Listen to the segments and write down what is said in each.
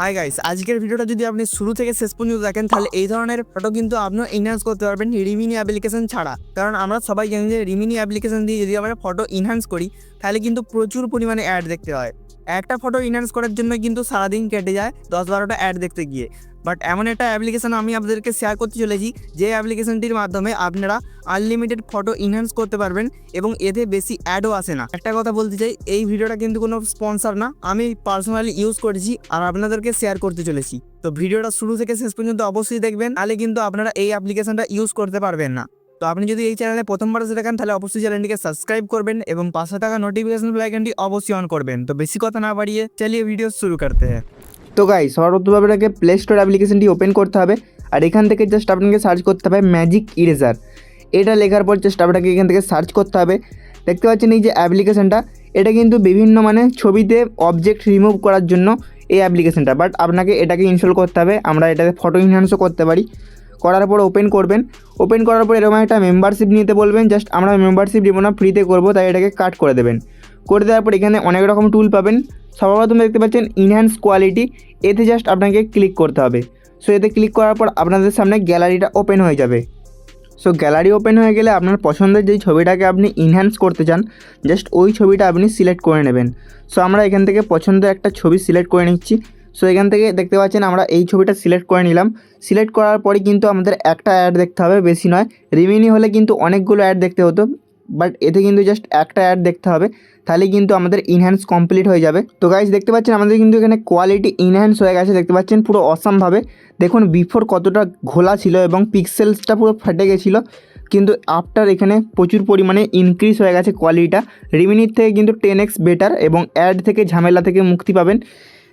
Hi guys, আজকের ভিডিওটা যদি আপনি শুরু থেকে শেষ পর্যন্ত দেখেন তাহলে এই ধরনের ফটো কিন্তু আপনি এনহ্যান্স করতে পারবেন রিমিনি অ্যাপ্লিকেশন ছাড়া। কারণ আমরা সবাই জানি যে রিমিনি অ্যাপ্লিকেশন দিয়ে যদি আমরা ফটো এনহ্যান্স করি তাহলে কিন্তু প্রচুর পরিমাণে অ্যাড দেখতে হয়। একটা ফটো এনহ্যান্স করার জন্য কিন্তু সারাদিন কেটে যায় 10-12টা অ্যাড দেখতে গিয়ে। বাট এমন একটা অ্যাপ্লিকেশন আমি আপনাদেরকে শেয়ার করতে চলেছি যে অ্যাপ্লিকেশনটির মাধ্যমে আপনারা আনলিমিটেড ফটো এনহ্যান্স করতে পারবেন এবং এতে বেশি অ্যাডও আসে না। একটা কথা বলতে চাই, এই ভিডিওটা কিন্তু কোনো স্পন্সর না, আমি পার্সোনালি ইউজ করেছি আর আপনাদেরকে শেয়ার করতে চলেছি। তো ভিডিওটা শুরু থেকে শেষ পর্যন্ত অবশ্যই দেখবেন, তাহলে কিন্তু আপনারা এই অ্যাপ্লিকেশনটা ইউজ করতে পারবেন না। তো আপনি যদি এই চ্যানেলে প্রথমবার এসে দেখেন তাহলে অবশ্যই চ্যানেলটিকে সাবস্ক্রাইব করবেন এবং পাশে থাকা নোটিফিকেশন বেল আইকনটি অবশ্যই অন করবেন। তো বেশি কথা না বাড়িয়ে চলিয়ে ভিডিও শুরু করতে हैं। তো গাইস, সর্বপ্রথমে আপনাকে প্লে স্টোর অ্যাপ্লিকেশনটি ওপেন করতে হবে আর এখান থেকে জাস্ট আপনাকে সার্চ করতে হবে ম্যাজিক ইরেজার। এটা লেখার পর জাস্ট আপনাকে এখান থেকে সার্চ করতে হবে। দেখতে পাচ্ছেন এই যে অ্যাপ্লিকেশনটা, এটা কিন্তু বিভিন্ন ছবিতে অবজেক্ট রিমুভ করার জন্য এই অ্যাপ্লিকেশনটা, বাট আপনাকে এটাকে ইনস্টল করতে হবে। আমরা এটাতে ফটো এনহ্যান্সও করতে পারি। করার পর ওপেন করবেন। ওপেন করার পর এরকম একটা মেম্বারশিপ নিতে বলবেন। জাস্ট আমরা মেম্বারশিপ দিব না, ফ্রিতে করবো, তাই এটাকে কাট করে দেবেন। করে দেওয়ার পর এখানে অনেক রকম টুল পাবেন। সর্বপ্রথম দেখতে পাচ্ছেন ইনহ্যান্স কোয়ালিটি, এতে জাস্ট আপনাকে ক্লিক করতে হবে। সো এতে ক্লিক করার পর আপনাদের সামনে গ্যালারিটা ওপেন হয়ে যাবে। সো গ্যালারি ওপেন হয়ে গেলে আপনার পছন্দের যেই ছবিটাকে আপনি ইনহ্যান্স করতে চান জাস্ট ওই ছবিটা আপনি সিলেক্ট করে নেবেন। সো আমরা এখান থেকে পছন্দের একটা ছবি সিলেক্ট করে নিচ্ছি। সো এখান থেকে দেখতে পাচ্ছেন আমরা এই ছবিটা সিলেক্ট করে নিলাম। সিলেক্ট করার পরই কিন্তু আমাদের একটা অ্যাড দেখতে হবে, বেশি নয়। রিমিনি হলে কিন্তু অনেকগুলো অ্যাড দেখতে হতো, বাট এতে কিন্তু জাস্ট একটা অ্যাড দেখতে হবে, তাহলে কিন্তু আমাদের ইনহ্যান্স কমপ্লিট হয়ে যাবে। তো গাইস, দেখতে পাচ্ছেন আমাদের কিন্তু এখানে কোয়ালিটি ইনহ্যান্স হয়ে গেছে। দেখতে পাচ্ছেন পুরো অসামভাবে। দেখুন বিফোর কতটা ঘোলা ছিল এবং পিক্সেলসটা পুরো ফেটে গেছিলো, কিন্তু আফটার এখানে প্রচুর পরিমাণে ইনক্রিজ হয়ে গেছে কোয়ালিটিটা। রিমিনির থেকে কিন্তু 10x বেটার এবং অ্যাড থেকে ঝামেলা থেকে মুক্তি পাবেন।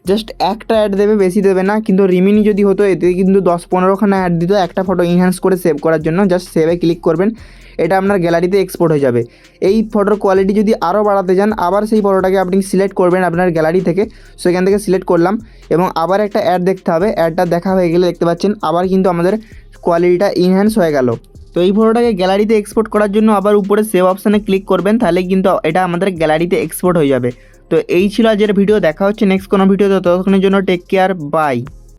জাস্ট একটা অ্যাড দেবে, বেশি দেবে না। কিন্তু রিমিনি যদি হতো এতে কিন্তু 10-15খানা অ্যাড দিত একটা ফটো ইনহ্যান্স করে সেভ করার জন্য। জাস্ট সেভে ক্লিক করবেন, এটা আপনার গ্যালারিতে এক্সপোর্ট হয়ে যাবে। এই ফটোর কোয়ালিটি যদি আরও বাড়াতে চান আবার সেই ফটোটাকে আপনি সিলেক্ট করবেন আপনার গ্যালারি থেকে। সো এখান থেকে সিলেক্ট করলাম এবং আবার একটা অ্যাড দেখতে হবে। অ্যাডটা দেখা হয়ে গেলে দেখতে পাচ্ছেন আবার কিন্তু আমাদের কোয়ালিটিটা ইনহ্যান্স হয়ে গেল। তো এই ফটোটাকে গ্যালারিতে এক্সপোর্ট করার জন্য আবার উপরে সেভ অপশানে ক্লিক করবেন, তাহলে কিন্তু এটা আমাদের গ্যালারিতে এক্সপোর্ট হয়ে যাবে। তো এই ছিল আজকের ভিডিও। দেখা হচ্ছে নেক্সট কোনো ভিডিওতে, ততক্ষণের জন্য টেক কেয়ার, বাই।